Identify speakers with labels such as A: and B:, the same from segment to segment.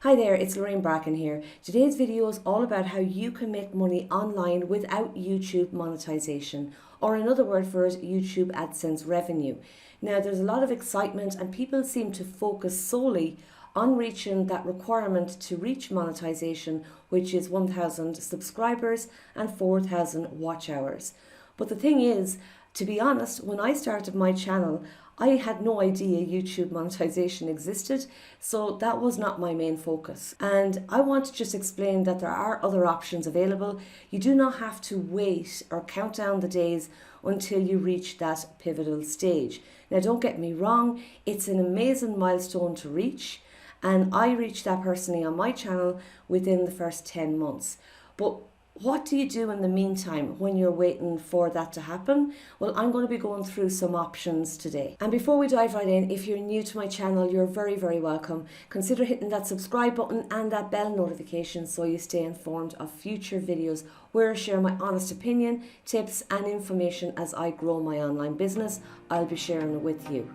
A: Hi there, it's Lorraine Bracken here. Today's video is all about how you can make money online without YouTube monetization, or another word for it, YouTube AdSense revenue. Now, there's a lot of excitement and people seem to focus solely on reaching that requirement to reach monetization, which is 1,000 subscribers and 4,000 watch hours. But the thing is, to be honest, when I started my channel, I had no idea YouTube monetization existed, so that was not my main focus. And I want to just explain that there are other options available. You do not have to wait or count down the days until you reach that pivotal stage. Now, don't get me wrong, it's an amazing milestone to reach, and I reached that personally on my channel within the first 10 months. But what do you do in the meantime when you're waiting for that to happen? Well, I'm going to be going through some options today. And before we dive right in, if you're new to my channel, you're very, very welcome. Consider hitting that subscribe button and that bell notification so you stay informed of future videos where I share my honest opinion, tips and information as I grow my online business. I'll be sharing it with you.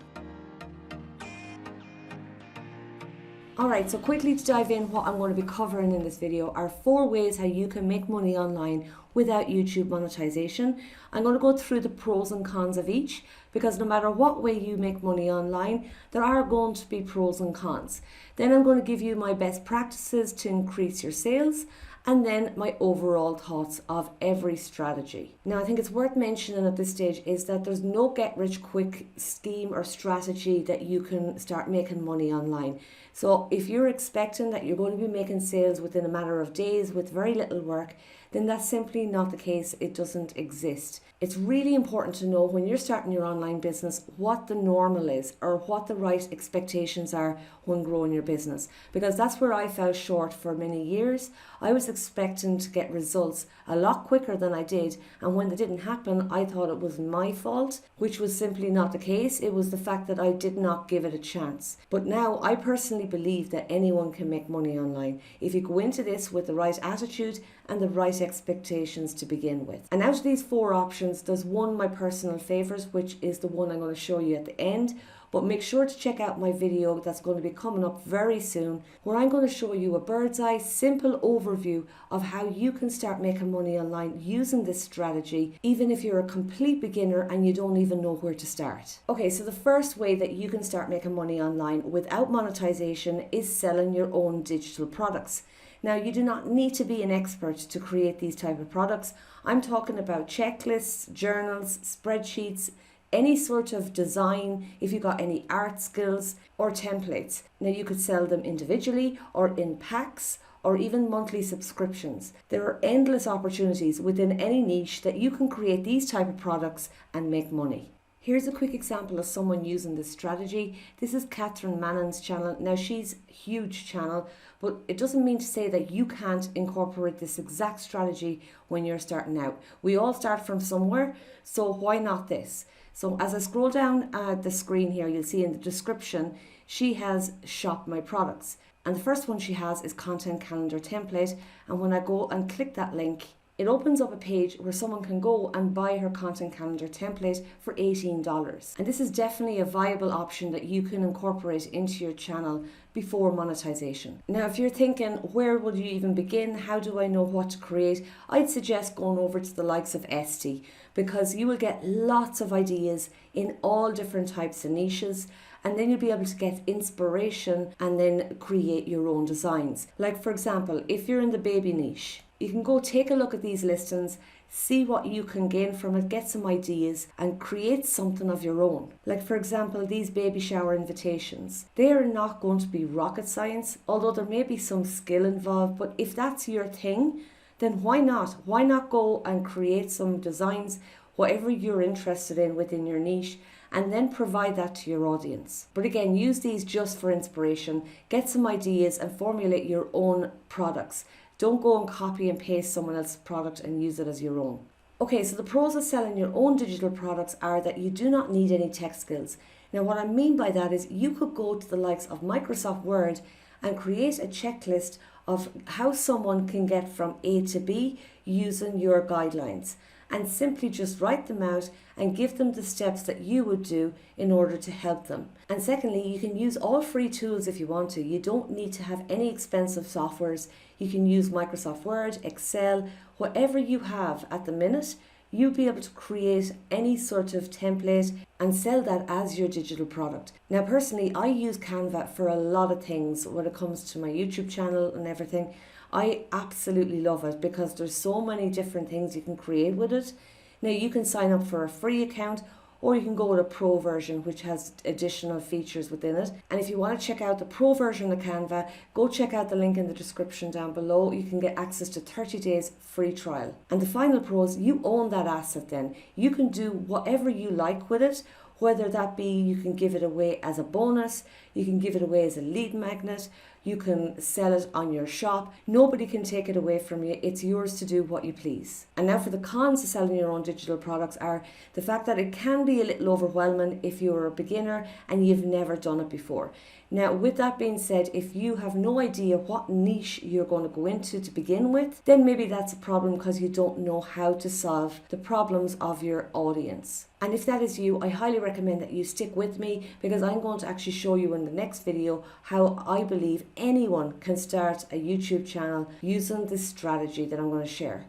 A: Alright, so quickly to dive in, what I'm going to be covering in this video are 4 ways how you can make money online without YouTube monetization. I'm going to go through the pros and cons of each, because no matter what way you make money online, there are going to be pros and cons. Then I'm going to give you my best practices to increase your sales, and then my overall thoughts of every strategy. Now, I think it's worth mentioning at this stage is that there's no get-rich-quick scheme or strategy that you can start making money online. So if you're expecting that you're going to be making sales within a matter of days with very little work, then that's simply not the case. It doesn't exist. It's really important to know when you're starting your online business what the normal is or what the right expectations are when growing your business, because that's where I fell short for many years. I was expecting to get results a lot quicker than I did, and when they didn't happen, I thought it was my fault, which was simply not the case. It was the fact that I did not give it a chance. But now I personally believe that anyone can make money online if you go into this with the right attitude and the right expectations to begin with. And out of these 4 options, there's one my personal favourite, which is the one I'm going to show you at the end. But make sure to check out my video that's going to be coming up very soon, where I'm going to show you a bird's eye, simple overview of how you can start making money online using this strategy, even if you're a complete beginner and you don't even know where to start. Okay, so the first way that you can start making money online without monetization is selling your own digital products. Now, you do not need to be an expert to create these type of products. I'm talking about checklists, journals, spreadsheets, any sort of design, if you've got any art skills or templates. Now, you could sell them individually or in packs or even monthly subscriptions. There are endless opportunities within any niche that you can create these type of products and make money. Here's a quick example of someone using this strategy. This is Catherine Mannon's channel. Now, she's a huge channel, but it doesn't mean to say that you can't incorporate this exact strategy when you're starting out. We all start from somewhere, so why not this? So as I scroll down the screen here, you'll see in the description, she has shop my products. And the first one she has is content calendar template. And when I go and click that link, it opens up a page where someone can go and buy her content calendar template for $18. And this is definitely a viable option that you can incorporate into your channel before monetization. Now, if you're thinking, where would you even begin? How do I know what to create? I'd suggest going over to the likes of Etsy, because you will get lots of ideas in all different types of niches. And then you'll be able to get inspiration and then create your own designs. Like, for example, if you're in the baby niche, you can go take a look at these listings, see what you can gain from it, get some ideas and create something of your own. Like, for example, these baby shower invitations. They are not going to be rocket science, although there may be some skill involved. But if that's your thing, then why not? Why not go and create some designs, whatever you're interested in within your niche, and then provide that to your audience. But again, use these just for inspiration, get some ideas and formulate your own products. Don't go and copy and paste someone else's product and use it as your own. Okay, so the pros of selling your own digital products are that you do not need any tech skills. Now, what I mean by that is you could go to the likes of Microsoft Word and create a checklist of how someone can get from A to B using your guidelines. and simply just write them out and give them the steps that you would do in order to help them. And secondly, you can use all free tools if you want to. You don't need to have any expensive softwares. You can use Microsoft Word, Excel, whatever you have at the minute. You'll be able to create any sort of template and sell that as your digital product. Now personally, I use Canva for a lot of things when it comes to my YouTube channel and everything. I absolutely love it because there's so many different things you can create with it. Now you can sign up for a free account, or you can go with a pro version which has additional features within it. And if you want to check out the pro version of Canva, go check out the link in the description down below. You can get access to 30 days free trial. And the final pro is you own that asset then. You can do whatever you like with it, whether that be you can give it away as a bonus, you can give it away as a lead magnet, you can sell it on your shop. Nobody can take it away from you. It's yours to do what you please. And now for the cons of selling your own digital products are the fact that it can be a little overwhelming if you're a beginner and you've never done it before. Now, with that being said, if you have no idea what niche you're going to go into to begin with, then maybe that's a problem because you don't know how to solve the problems of your audience. And if that is you, I highly recommend that you stick with me because I'm going to actually show you in the next video how I believe anyone can start a YouTube channel using this strategy that I'm going to share.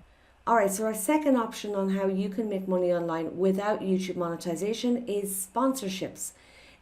A: Alright, so our second option on how you can make money online without YouTube monetization is sponsorships.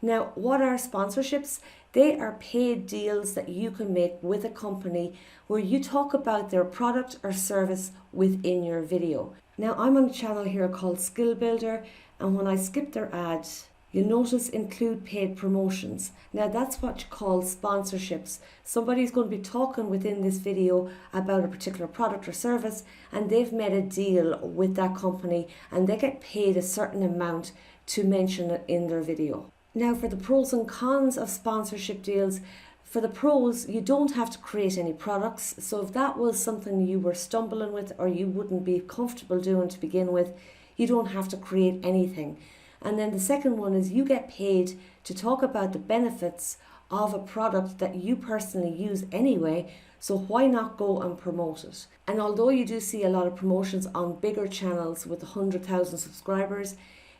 A: Now, what are sponsorships? They are paid deals that you can make with a company where you talk about their product or service within your video. Now, I'm on a channel here called Skill Builder, and when I skip their ad, you'll notice include paid promotions. Now, that's what you call sponsorships. Somebody's going to be talking within this video about a particular product or service, and they've made a deal with that company, and they get paid a certain amount to mention it in their video. Now, for the pros and cons of sponsorship deals, for the pros, you don't have to create any products. So if that was something you were stumbling with or you wouldn't be comfortable doing to begin with, you don't have to create anything. And then the second one is you get paid to talk about the benefits of a product that you personally use anyway, so why not go and promote it? And although you do see a lot of promotions on bigger channels with 100,000 subscribers,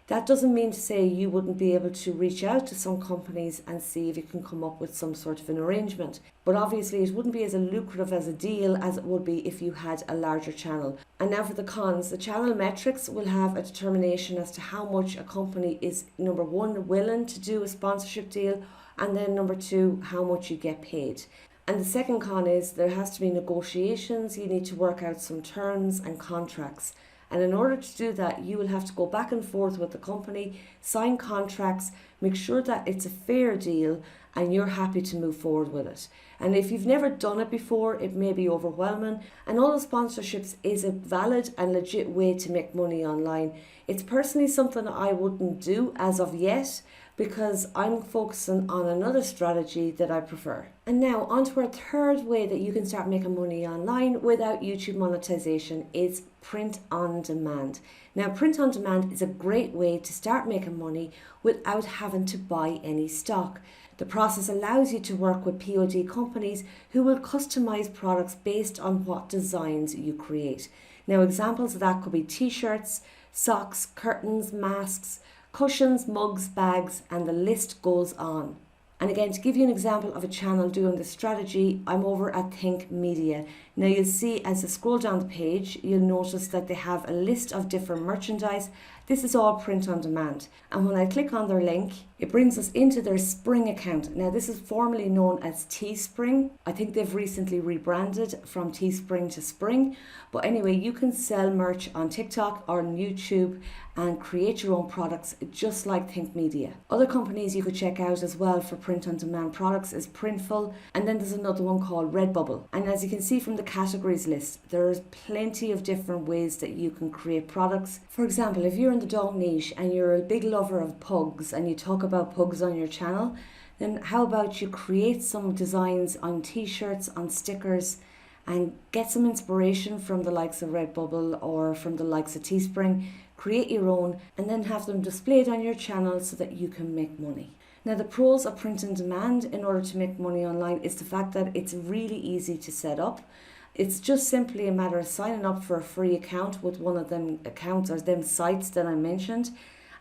A: that doesn't mean to say you wouldn't be able to reach out to some companies and see if you can come up with some sort of an arrangement. But obviously it wouldn't be as lucrative as a deal as it would be if you had a larger channel. And now for the cons, the channel metrics will have a determination as to how much a company is, number one, willing to do a sponsorship deal, and then number two, how much you get paid. And the second con is there has to be negotiations. You need to work out some terms and contracts. And in order to do that, you will have to go back and forth with the company, sign contracts, make sure that it's a fair deal and you're happy to move forward with it. And if you've never done it before, it may be overwhelming. And all the sponsorships is a valid and legit way to make money online. It's personally something I wouldn't do as of yet, because I'm focusing on another strategy that I prefer. And now on to our third way that you can start making money online without YouTube monetization is print on demand. Now, print on demand is a great way to start making money without having to buy any stock. The process allows you to work with POD companies who will customize products based on what designs you create. Now, examples of that could be t-shirts, socks, curtains, masks, cushions, mugs, bags, and the list goes on. And again, to give you an example of a channel doing this strategy, I'm over at Think Media. Now you'll see as I scroll down the page, you'll notice that they have a list of different merchandise. This is all print on demand. And when I click on their link, it brings us into their Spring account. Now this is formerly known as Teespring. I think they've recently rebranded from Teespring to Spring. But anyway, you can sell merch on TikTok or on YouTube and create your own products just like Think Media. Other companies you could check out as well for print on demand products is Printful, and then there's another one called Redbubble. And as you can see from the categories list, there's plenty of different ways that you can create products. For example, if you're in the dog niche and you're a big lover of pugs and you talk about pugs on your channel, then how about you create some designs on t-shirts, on stickers, and get some inspiration from the likes of Redbubble or from the likes of Teespring, create your own, and then have them displayed on your channel so that you can make money. Now, the pros of print on demand in order to make money online is the fact that it's really easy to set up. It's just simply a matter of signing up for a free account with one of them accounts or them sites that I mentioned,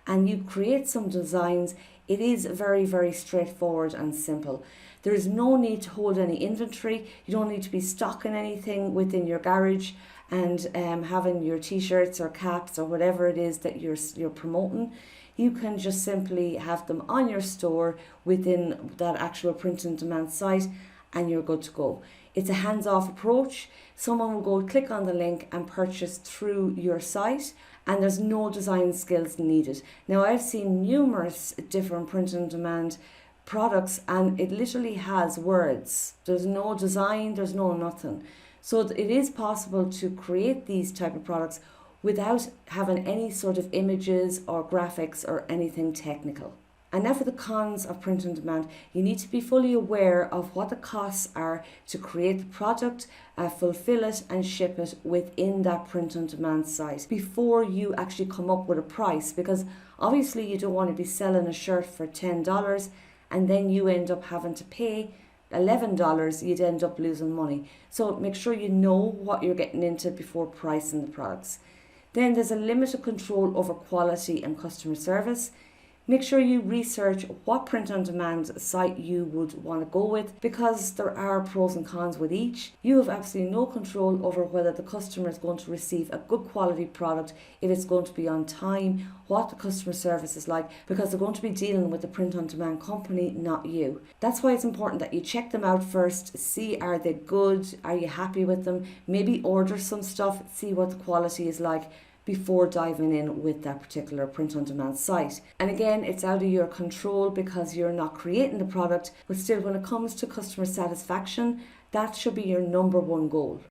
A: and you create some designs. It is very, very straightforward and simple. There is no need to hold any inventory. You don't need to be stocking anything within your garage and having your t-shirts or caps or whatever it is that you're promoting. You can just simply have them on your store within that actual print on demand site, and you're good to go. It's a hands-off approach. Someone will go click on the link and purchase through your site, and there's no design skills needed. Now, I've seen numerous different print on demand products, and it literally has words. There's no design, there's no nothing. So it is possible to create these type of products without having any sort of images or graphics or anything technical. And now for the cons of print on demand. You need to be fully aware of what the costs are to create the product, fulfill it and ship it within that print on demand site before you actually come up with a price, because obviously you don't want to be selling a shirt for $10 and then you end up having to pay $11, you'd end up losing money. So make sure you know what you're getting into before pricing the products. Then there's a limited control over quality and customer service. Make sure you research what print on demand site you would want to go with, because there are pros and cons with each. You have absolutely no control over whether the customer is going to receive a good quality product, if it's going to be on time, what the customer service is like, because they're going to be dealing with the print on demand company, not you. That's why it's important that you check them out first, see are they good, are you happy with them, maybe order some stuff, see what the quality is like before diving in with that particular print on demand site. And again, it's out of your control because you're not creating the product, but still when it comes to customer satisfaction, that should be your number one goal.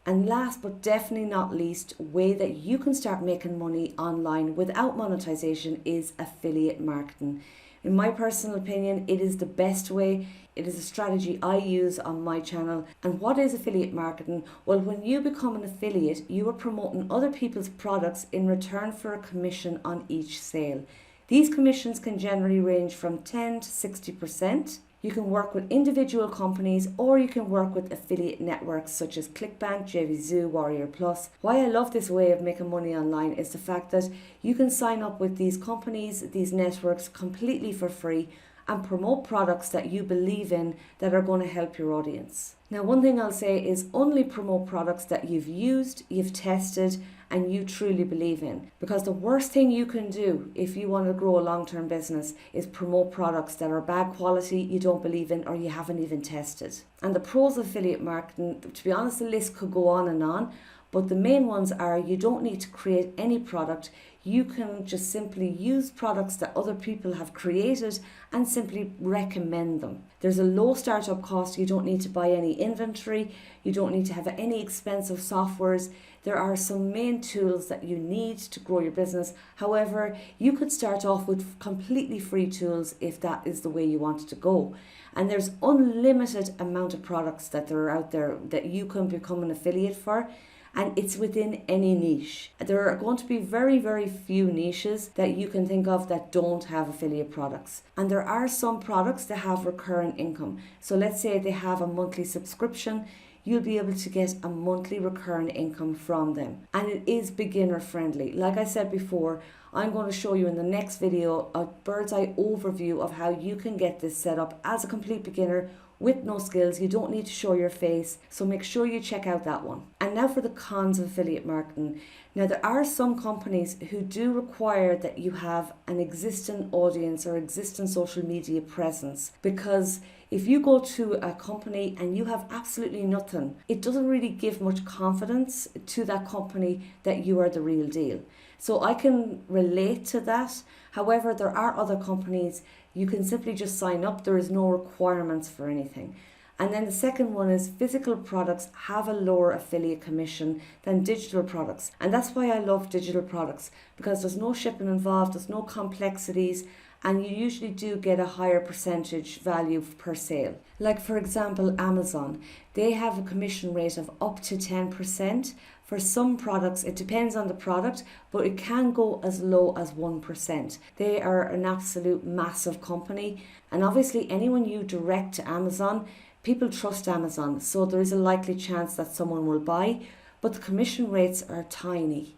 A: And last but definitely not least, way that you can start making money online without monetization is affiliate marketing. In my personal opinion, it is the best way. It is a strategy I use on my channel. And what is affiliate marketing? Well, when you become an affiliate, you are promoting other people's products in return for a commission on each sale. These commissions can generally range from 10 to 60%. You can work with individual companies, or you can work with affiliate networks such as ClickBank, JVZoo, Warrior Plus. Why I love this way of making money online is the fact that you can sign up with these companies, these networks completely for free, and promote products that you believe in that are going to help your audience. Now, one thing I'll say is only promote products that you've used, you've tested, and you truly believe in. Because the worst thing you can do if you want to grow a long-term business is promote products that are bad quality, you don't believe in, or you haven't even tested. And the pros of affiliate marketing, to be honest, the list could go on, but the main ones are you don't need to create any product. You can just simply use products that other people have created and simply recommend them. There's a low startup cost. You don't need to buy any inventory. You don't need to have any expensive softwares. There are some main tools that you need to grow your business. However, you could start off with completely free tools if that is the way you want to go. And there's unlimited amount of products that are out there that you can become an affiliate for. And it's within any niche. There are going to be very, very few niches that you can think of that don't have affiliate products. And there are some products that have recurring income. So let's say they have a monthly subscription, you'll be able to get a monthly recurring income from them. And it is beginner friendly. Like I said before, I'm going to show you in the next video a bird's eye overview of how you can get this set up as a complete beginner with no skills. You don't need to show your face, so make sure you check out that one. And now for the cons of affiliate marketing. Now, there are some companies who do require that you have an existing audience or existing social media presence, because if you go to a company and you have absolutely nothing, it doesn't really give much confidence to that company that you are the real deal. So I can relate to that. However, there are other companies you can simply just sign up. There is no requirements for anything. And then the second one is physical products have a lower affiliate commission than digital products. And that's why I love digital products, because there's no shipping involved, there's no complexities, and you usually do get a higher percentage value per sale. Like for example, Amazon, they have a commission rate of up to 10%. For some products, it depends on the product, but it can go as low as 1%. They are an absolute massive company. And obviously anyone you direct to Amazon, People trust Amazon, so there is a likely chance that someone will buy, but the commission rates are tiny.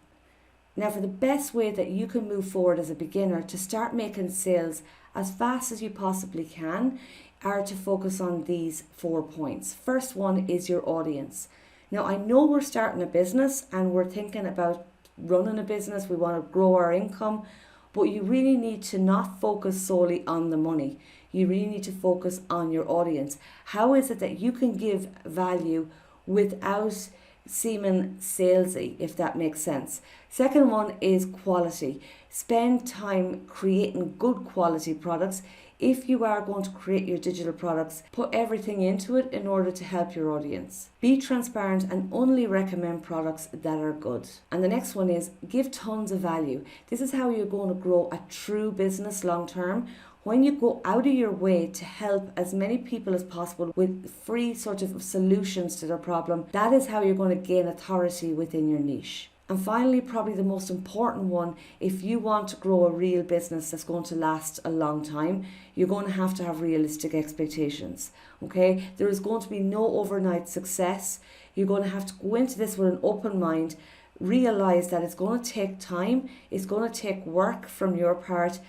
A: Now, for the best way that you can move forward as a beginner to start making sales as fast as you possibly can are to focus on these 4 points. First one is your audience. Now, I know we're starting a business and we're thinking about running a business, we want to grow our income, but you really need to not focus solely on the money. You really need to focus on your audience. How is it that you can give value without seeming salesy, if that makes sense? Second one is quality. Spend time creating good quality products. If you are going to create your digital products, put everything into it in order to help your audience. Be transparent and only recommend products that are good. And the next one is give tons of value. This is how you're going to grow a true business long term. When you go out of your way to help as many people as possible with free sort of solutions to their problem, that is how you're going to gain authority within your niche. And finally, probably the most important one, if you want to grow a real business that's going to last a long time, you're going to have realistic expectations. Okay? There is going to be no overnight success. You're going to have to go into this with an open mind, realize that it's going to take time, it's going to take work from your part,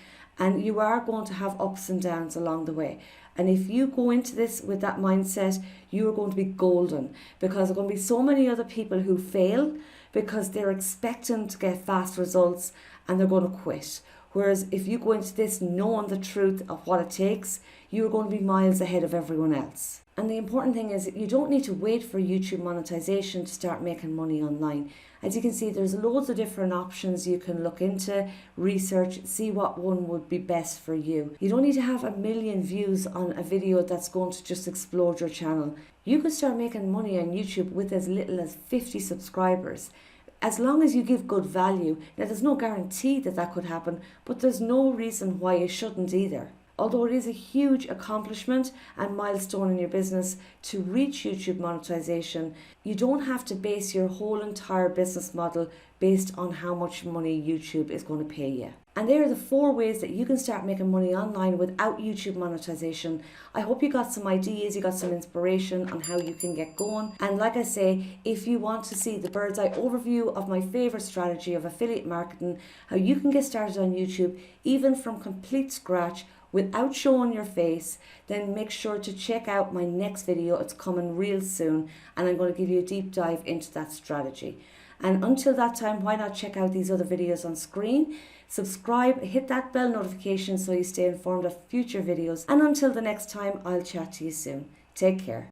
A: and you are going to have ups and downs along the way. And if you go into this with that mindset, you are going to be golden, because there are going to be so many other people who fail because they're expecting to get fast results and they're going to quit. Whereas if you go into this knowing the truth of what it takes, you're going to be miles ahead of everyone else. And the important thing is that you don't need to wait for YouTube monetization to start making money online. As you can see, there's loads of different options you can look into, research, see what one would be best for you. You don't need to have 1 million views on a video that's going to just explode your channel. You could start making money on YouTube with as little as 50 subscribers. As long as you give good value. Now, there's no guarantee that that could happen, but there's no reason why you shouldn't either. Although it is a huge accomplishment and milestone in your business to reach YouTube monetization, you don't have to base your whole entire business model based on how much money YouTube is going to pay you. And there are the 4 ways that you can start making money online without YouTube monetization. I hope you got some ideas, you got some inspiration on how you can get going. And like I say, if you want to see the bird's eye overview of my favorite strategy of affiliate marketing, how you can get started on YouTube even from complete scratch without showing your face, then make sure to check out my next video. It's coming real soon and I'm going to give you a deep dive into that strategy. And until that time, why not check out these other videos on screen? Subscribe, hit that bell notification so you stay informed of future videos. And until the next time, I'll chat to you soon. Take care.